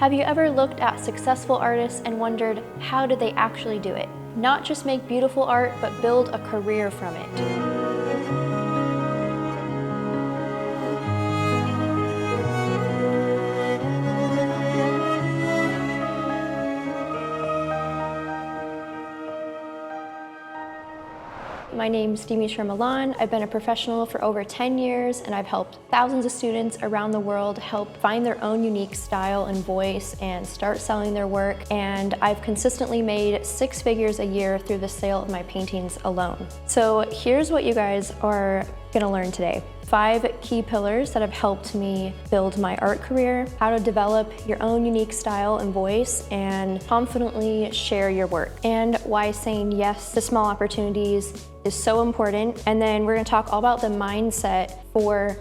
Have you ever looked at successful artists and wondered, how did they actually do it? Not just make beautiful art, but build a career from it. My name's Dimitra Milan. I've been a professional for over 10 years, and I've helped thousands of students around the world help find their own unique style and voice and start selling their work. And I've consistently made 6 figures a year through the sale of my paintings alone. So here's what you guys are gonna learn today. 5 key pillars that have helped me build my art career, how to develop your own unique style and voice, and confidently share your work, and why saying yes to small opportunities is so important. And then we're gonna talk all about the mindset for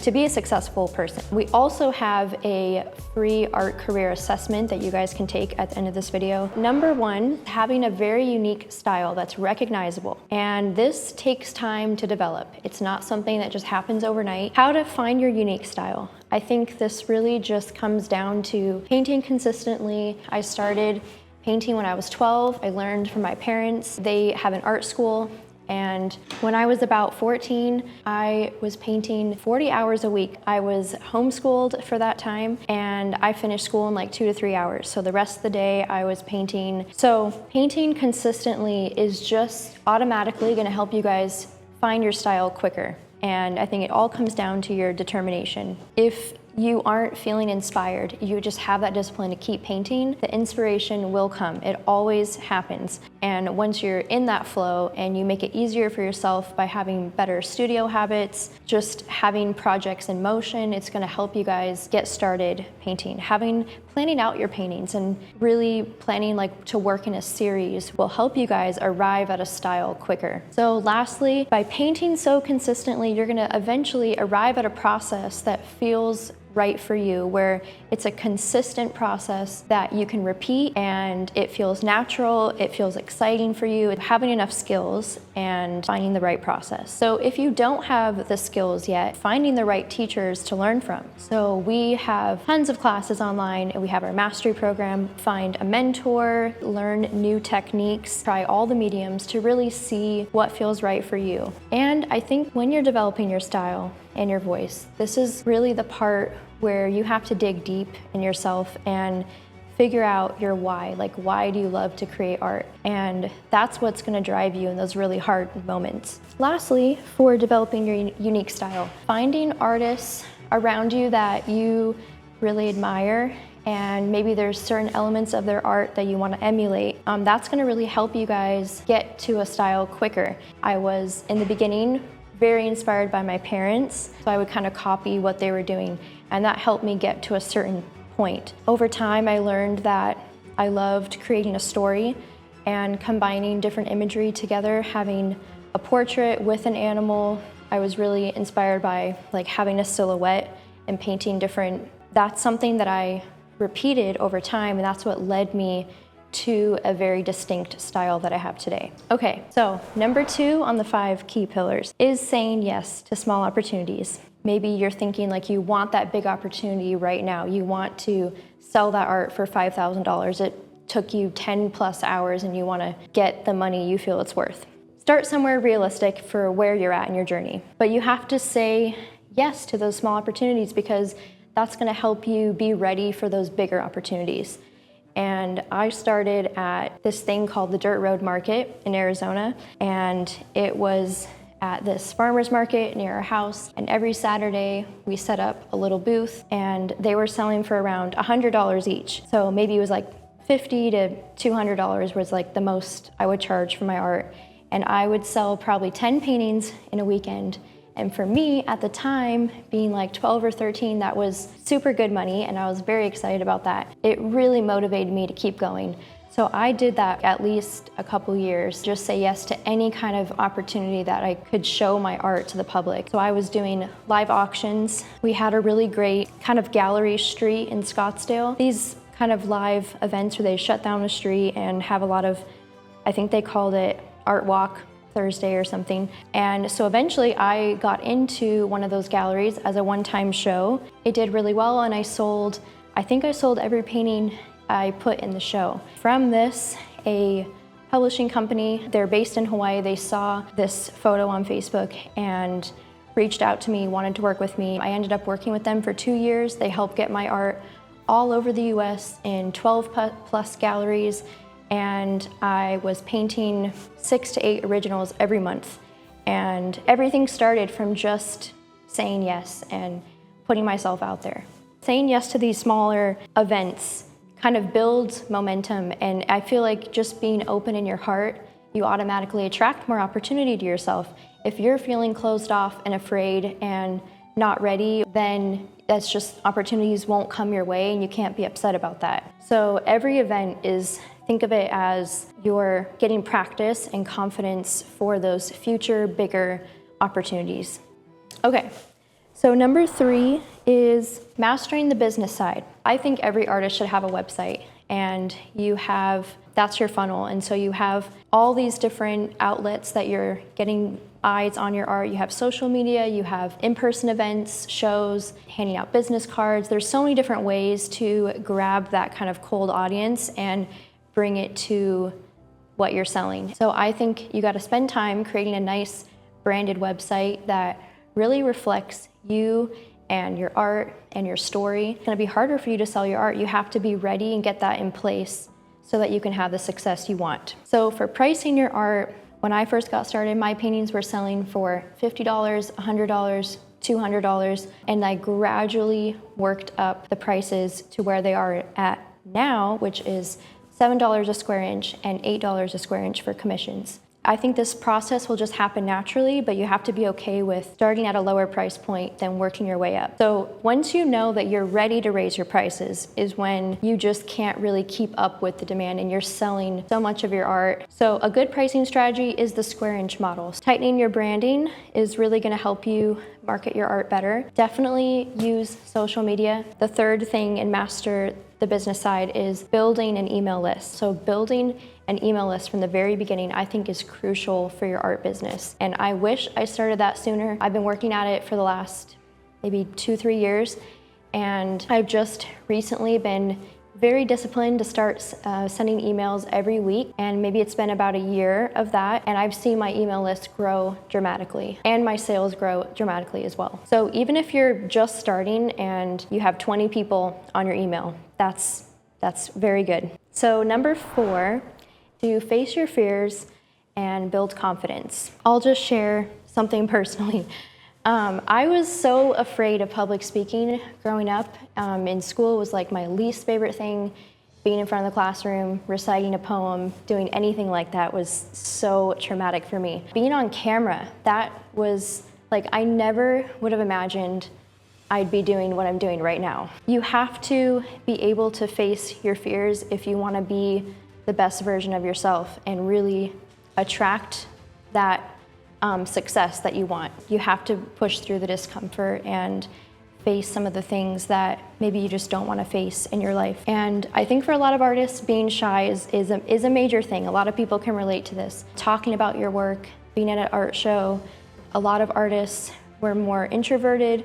to be a successful person. We also have a free art career assessment that you guys can take at the end of this video. Number 1, having a very unique style that's recognizable. And this takes time to develop. It's not something that just happens overnight. How to find your unique style. I think this really just comes down to painting consistently. I started painting when I was 12. I learned from my parents. They have an art school. And when I was about 14, I was painting 40 hours a week. I was homeschooled for that time, and I finished school in like 2 to 3 hours. So the rest of the day I was painting. So painting consistently is just automatically gonna help you guys find your style quicker. And I think it all comes down to your determination. If you aren't feeling inspired, you just have that discipline to keep painting, the inspiration will come. It always happens. And once you're in that flow and you make it easier for yourself by having better studio habits, just having projects in motion, it's gonna help you guys get started painting. Planning out your paintings and really planning to work in a series will help you guys arrive at a style quicker. So lastly, by painting so consistently, you're gonna eventually arrive at a process that feels right for you, where it's a consistent process that you can repeat and it feels natural, it feels exciting for you, having enough skills and finding the right process. So if you don't have the skills yet, finding the right teachers to learn from. So we have tons of classes online, and we have our mastery program. Find a mentor, learn new techniques, try all the mediums to really see what feels right for you. And I think when you're developing your style and your voice, this is really the part where you have to dig deep in yourself and figure out your why. Why do you love to create art? And that's what's gonna drive you in those really hard moments. Lastly, for developing your unique style, finding artists around you that you really admire, and maybe there's certain elements of their art that you want to emulate. That's gonna really help you guys get to a style quicker. I was, in the beginning, very inspired by my parents, so I would kind of copy what they were doing, and that helped me get to a certain point. Over time, I learned that I loved creating a story and combining different imagery together, having a portrait with an animal. I was really inspired by having a silhouette and painting different. That's something that I repeated over time, and that's what led me to a very distinct style that I have today. Okay, so number 2 on the 5 key pillars is saying yes to small opportunities. Maybe you're thinking you want that big opportunity right now. You want to sell that art for $5,000. It took you 10 plus hours and you want to get the money you feel it's worth. Start somewhere realistic for where you're at in your journey. But you have to say yes to those small opportunities, because that's going to help you be ready for those bigger opportunities. And I started at this thing called the Dirt Road Market in Arizona, and it was at this farmer's market near our house. And every Saturday we set up a little booth, and they were selling for around $100 each. So maybe it was $50 to $200 was the most I would charge for my art. And I would sell probably 10 paintings in a weekend. And for me, at the time, being 12 or 13, that was super good money, and I was very excited about that. It really motivated me to keep going. So I did that at least a couple years, just say yes to any kind of opportunity that I could show my art to the public. So I was doing live auctions. We had a really great kind of gallery street in Scottsdale. These kind of live events where they shut down a street and have a lot of, I think they called it Art Walk Thursday or something. And so eventually I got into one of those galleries as a one-time show. It did really well, and I I think I sold every painting I put in the show. From this, a publishing company, they're based in Hawaii, they saw this photo on Facebook and reached out to me, wanted to work with me. I ended up working with them for 2 years. They helped get my art all over the US in 12 plus galleries, and I was painting 6 to 8 originals every month. And everything started from just saying yes and putting myself out there. Saying yes to these smaller events kind of builds momentum, and I feel like just being open in your heart, you automatically attract more opportunity to yourself. If you're feeling closed off and afraid and not ready, then that's just opportunities won't come your way and you can't be upset about that. So every event is, think of it as you're getting practice and confidence for those future bigger opportunities. Okay, so number 3 is mastering the business side. I think every artist should have a website, and that's your funnel. And so you have all these different outlets that you're getting eyes on your art. You have social media, you have in-person events, shows, handing out business cards. There's so many different ways to grab that kind of cold audience and bring it to what you're selling. So I think you gotta spend time creating a nice branded website that really reflects you and your art and your story. It's gonna be harder for you to sell your art. You have to be ready and get that in place so that you can have the success you want. So for pricing your art, when I first got started, my paintings were selling for $50, $100, $200, and I gradually worked up the prices to where they are at now, which is $7 a square inch and $8 a square inch for commissions. I think this process will just happen naturally, but you have to be okay with starting at a lower price point than working your way up. So once you know that you're ready to raise your prices is when you just can't really keep up with the demand and you're selling so much of your art. So a good pricing strategy is the square inch model. Tightening your branding is really gonna help you market your art better. Definitely use social media. The third thing in master the business side is building an email list. So building an email list from the very beginning, I think, is crucial for your art business. And I wish I started that sooner. I've been working at it for the last maybe 2-3 years, and I've just recently been very disciplined to start sending emails every week, and maybe it's been about a year of that, and I've seen my email list grow dramatically and my sales grow dramatically as well. So even if you're just starting and you have 20 people on your email, that's very good. So number 4, to face your fears and build confidence. I'll just share something personally. I was so afraid of public speaking growing up. In school, it was like my least favorite thing. Being in front of the classroom, reciting a poem, doing anything like that was so traumatic for me. Being on camera, that was like, I never would have imagined I'd be doing what I'm doing right now. You have to be able to face your fears if you want to be the best version of yourself and really attract that success that you want. You have to push through the discomfort and face some of the things that maybe you just don't want to face in your life. And I think for a lot of artists, being shy is a major thing. A lot of people can relate to this. Talking about your work, being at an art show, a lot of artists were more introverted.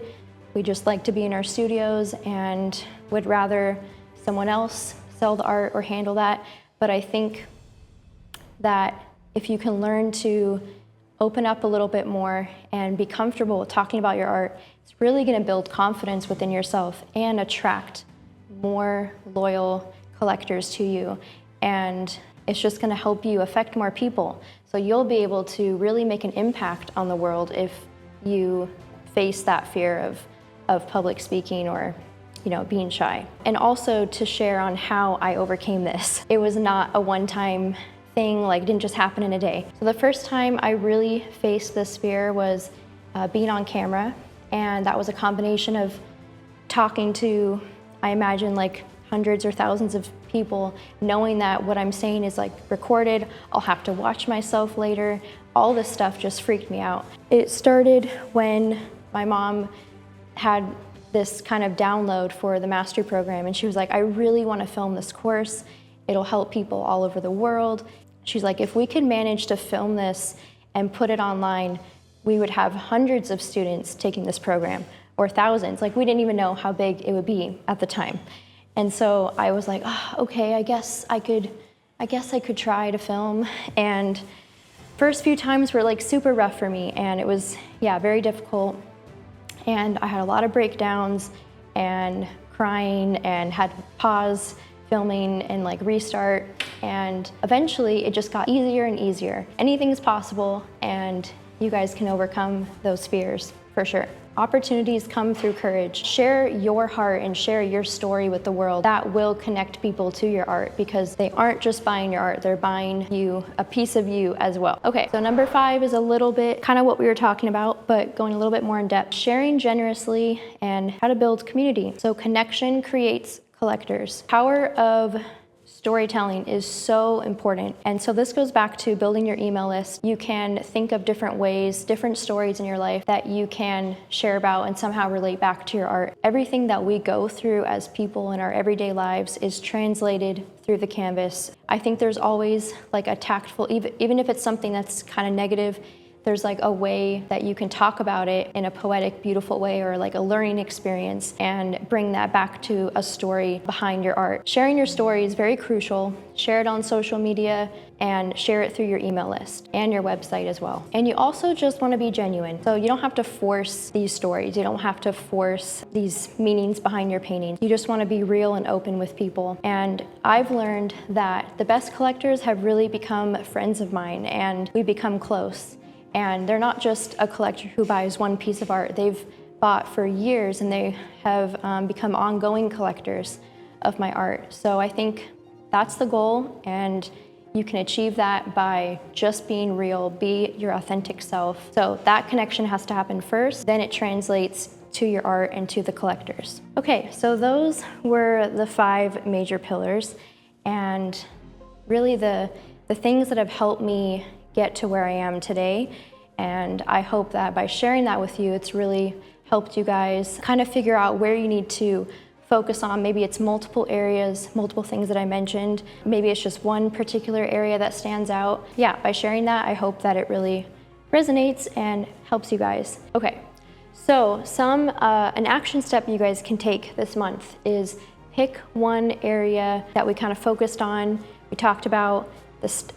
We just like to be in our studios and would rather someone else sell the art or handle that. But I think that if you can learn to open up a little bit more and be comfortable with talking about your art, it's really going to build confidence within yourself and attract more loyal collectors to you. And it's just going to help you affect more people. So you'll be able to really make an impact on the world if you face that fear of public speaking or being shy. And also to share on how I overcame this. It was not a one-time thing, like it didn't just happen in a day. So the first time I really faced this fear was being on camera, and that was a combination of talking to, I imagine, like hundreds or thousands of people, knowing that what I'm saying is like recorded, I'll have to watch myself later. All this stuff just freaked me out. It started when my mom had this kind of download for the mastery program, and she was like, I really want to film this course. It'll help people all over the world. She's like, if we could manage to film this and put it online, we would have hundreds of students taking this program, or thousands. Like, we didn't even know how big it would be at the time. And so I was like, oh, okay, I guess I could try to film. And first few times were like super rough for me, and it was, yeah, very difficult. And I had a lot of breakdowns and crying and had to pause filming and like restart. And eventually it just got easier and easier. Anything is possible, and you guys can overcome those fears for sure. Opportunities come through courage. Share your heart and share your story with the world. That will connect people to your art, because they aren't just buying your art, they're buying you, a piece of you as well. Okay, so number 5 is a little bit kind of what we were talking about, but going a little bit more in depth. Sharing generously and how to build community. So connection creates collectors. Power of storytelling is so important. And so this goes back to building your email list. You can think of different ways, different stories in your life that you can share about and somehow relate back to your art. Everything that we go through as people in our everyday lives is translated through the canvas. I think there's always like a tactful, even if it's something that's kind of negative, there's like a way that you can talk about it in a poetic, beautiful way, or like a learning experience, and bring that back to a story behind your art. Sharing your story is very crucial. Share it on social media and share it through your email list and your website as well. And you also just want to be genuine. So you don't have to force these stories. You don't have to force these meanings behind your paintings. You just want to be real and open with people. And I've learned that the best collectors have really become friends of mine, and we become close. And they're not just a collector who buys one piece of art. They've bought for years, and they have become ongoing collectors of my art. So I think that's the goal, and you can achieve that by just being real, be your authentic self. So that connection has to happen first, then it translates to your art and to the collectors. Okay, so those were the 5 major pillars, and really the things that have helped me get to where I am today. And I hope that by sharing that with you, it's really helped you guys kind of figure out where you need to focus on. Maybe it's multiple areas, multiple things that I mentioned. Maybe it's just one particular area that stands out. Yeah, by sharing that, I hope that it really resonates and helps you guys. Okay, so an action step you guys can take this month is pick one area that we kind of focused on. We talked about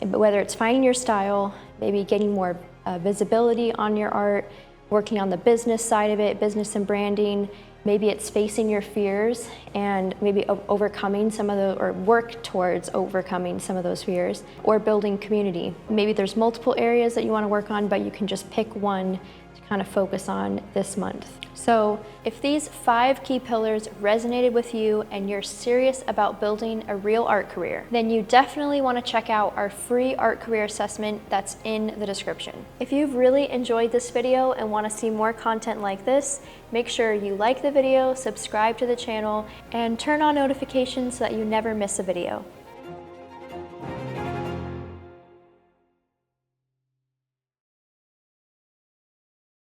whether it's finding your style, maybe getting more visibility on your art, working on the business side of it, business and branding. Maybe it's facing your fears and maybe overcoming some of or work towards overcoming some of those fears, or building community. Maybe there's multiple areas that you want to work on, but you can just pick one to kind of focus on this month. So if these 5 key pillars resonated with you and you're serious about building a real art career, then you definitely want to check out our free art career assessment that's in the description. If you've really enjoyed this video and want to see more content like this, make sure you like the video, subscribe to the channel, and turn on notifications so that you never miss a video.